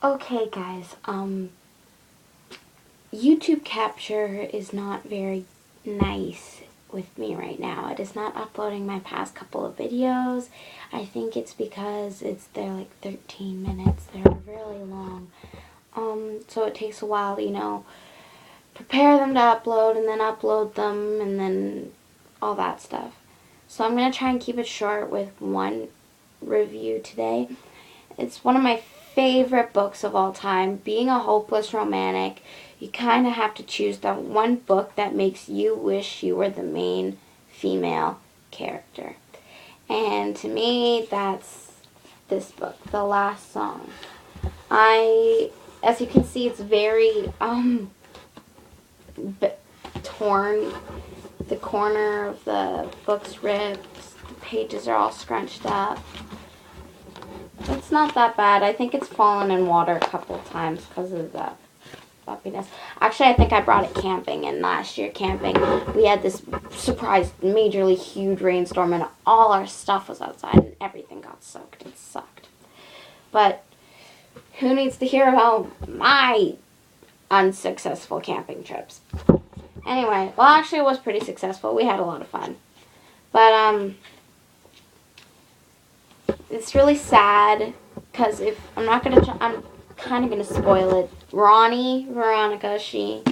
Okay, guys, YouTube capture is not very nice with me right now. It is not uploading my past couple of videos. I think it's because they're like 13 minutes. They're really long. So it takes a while to, prepare them to upload and then upload them and then all that stuff. So I'm going to try and keep it short with one review today. It's one of my favorite books of all time. Being a hopeless romantic, you kind of have to choose the one book that makes you wish you were the main female character. And to me, that's this book, The Last Song. As you can see, it's very torn. The corner of the book's ripped. The pages are all scrunched up. It's not that bad. I think it's fallen in water a couple of times because of the floppiness. Actually, I think I brought it camping, and last year camping, we had this surprise, majorly huge rainstorm, and all our stuff was outside, and everything got soaked. It sucked. But who needs to hear about my unsuccessful camping trips? Anyway, well, actually, it was pretty successful. We had a lot of fun. But, it's really sad because I'm kind of gonna spoil it. Veronica, she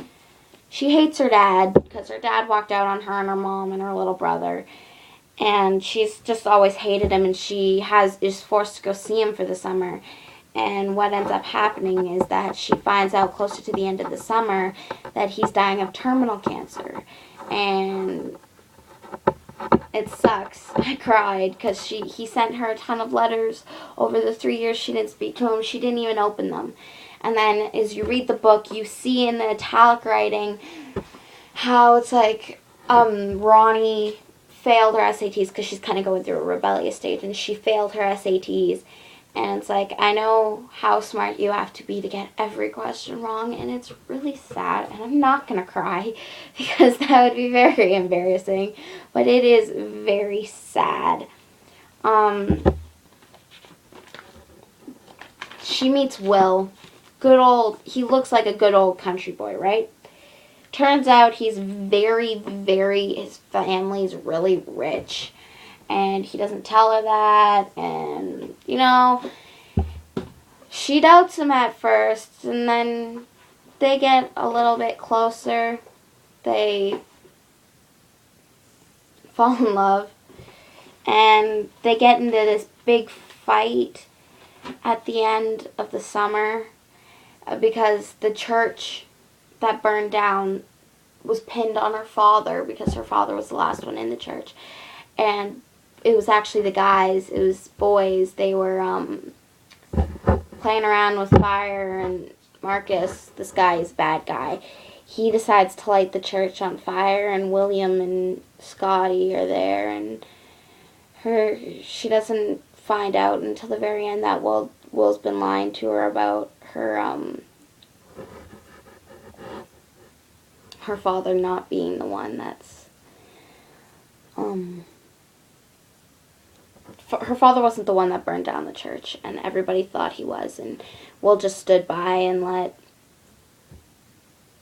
hates her dad because her dad walked out on her and her mom and her little brother, and she's just always hated him, and she is forced to go see him for the summer. And what ends up happening is that she finds out closer to the end of the summer that he's dying of terminal cancer, and it sucks. I cried because he sent her a ton of letters over the 3 years she didn't speak to him. She didn't even open them. And then as you read the book, you see in the italic writing how it's like Ronnie failed her SATs because she's kind of going through a rebellious stage, and she failed her SATs. And it's like, I know how smart you have to be to get every question wrong, and it's really sad. And I'm not going to cry because that would be very embarrassing, but it is very sad. She meets Will. He looks like a good old country boy, right? Turns out he's his family's really rich. And he doesn't tell her that, and, she doubts him at first, and then they get a little bit closer. They fall in love, and they get into this big fight at the end of the summer because the church that burned down was pinned on her father because her father was the last one in the church. And it was actually the guys, it was boys, they were playing around with fire, and Marcus, this guy is a bad guy, he decides to light the church on fire, and William and Scotty are there, and she doesn't find out until the very end that Will's been lying to her about her father not being the one that's her father wasn't the one that burned down the church, and everybody thought he was, and Will just stood by and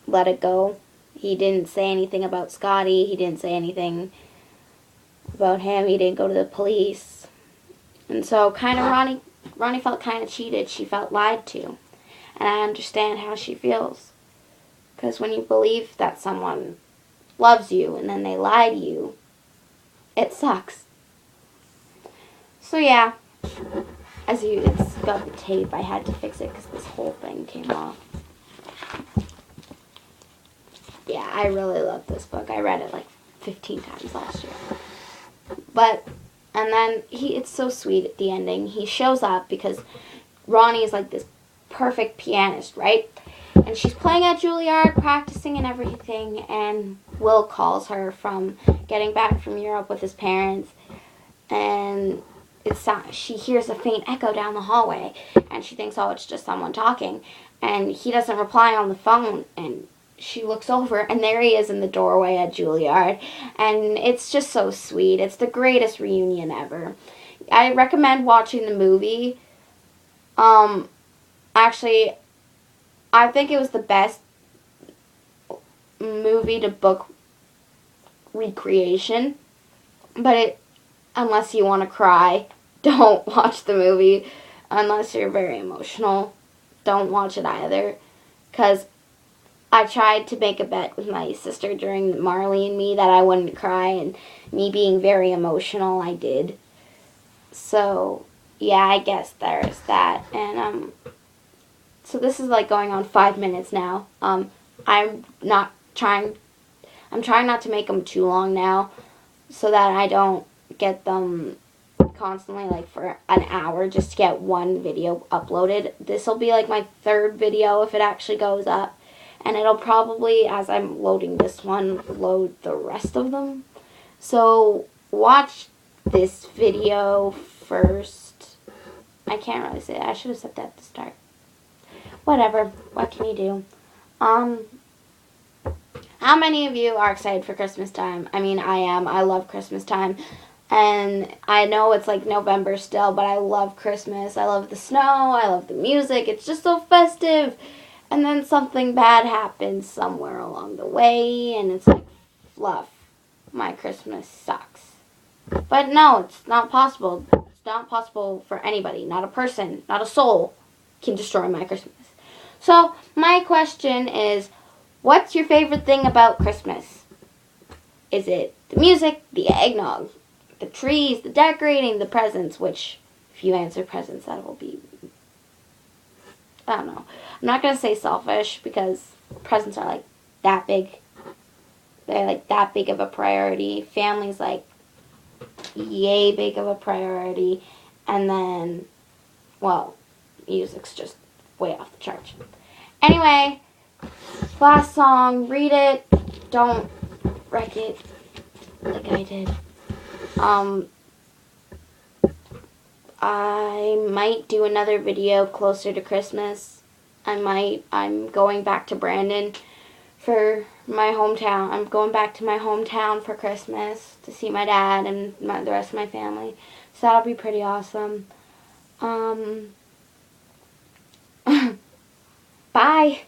let it go. He didn't say anything about Scotty. He didn't say anything about him. He didn't go to the police. And so kind of Ronnie felt kind of cheated. She felt lied to. And I understand how she feels. Because when you believe that someone loves you and then they lie to you, it sucks. So yeah, it's got the tape. I had to fix it because this whole thing came off. Yeah, I really love this book. I read it like 15 times last year. And then it's so sweet at the ending. He shows up because Ronnie is like this perfect pianist, right? And she's playing at Juilliard, practicing and everything, and Will calls her from getting back from Europe with his parents, and she hears a faint echo down the hallway, and she thinks, oh, it's just someone talking, and he doesn't reply on the phone, and she looks over, and there he is in the doorway at Juilliard, and it's just so sweet. It's the greatest reunion ever. I recommend watching the movie. Actually, I think it was the best movie to book recreation. But unless you want to cry, don't watch the movie. Unless you're very emotional, don't watch it either. Because I tried to make a bet with my sister during Marley and Me that I wouldn't cry, and me being very emotional, I did. So, yeah, I guess there's that. And, so this is like going on 5 minutes now. I'm not trying, I'm trying not to make them too long now so that I don't get them constantly like for an hour just to get one video uploaded. This will be like my third video if it actually goes up. And it'll probably, as I'm loading this one, load the rest of them. So watch this video first. I can't really say that. I should have said that at the start. Whatever. What can you do? How many of you are excited for Christmas time? I mean, I am. I love Christmas time. And I know it's like November still, but I love Christmas. I love the snow. I love the music. It's just so festive. And then something bad happens somewhere along the way, and it's like, fluff. My Christmas sucks. But no, it's not possible. It's not possible for anybody. Not a person, not a soul can destroy my Christmas. So, my question is, what's your favorite thing about Christmas? Is it the music, the eggnog, the trees, the decorating, the presents, which, if you answer presents, that will be, I don't know. I'm not going to say selfish because presents are like that big. They're like that big of a priority. Family's like yay big of a priority. And then, well, music's just way off the charts. Anyway, last song, read it. Don't wreck it like I did. I might do another video closer to Christmas. I'm going back to Brandon for my hometown. I'm going back to my hometown for Christmas to see my dad and the rest of my family. So that'll be pretty awesome. Bye.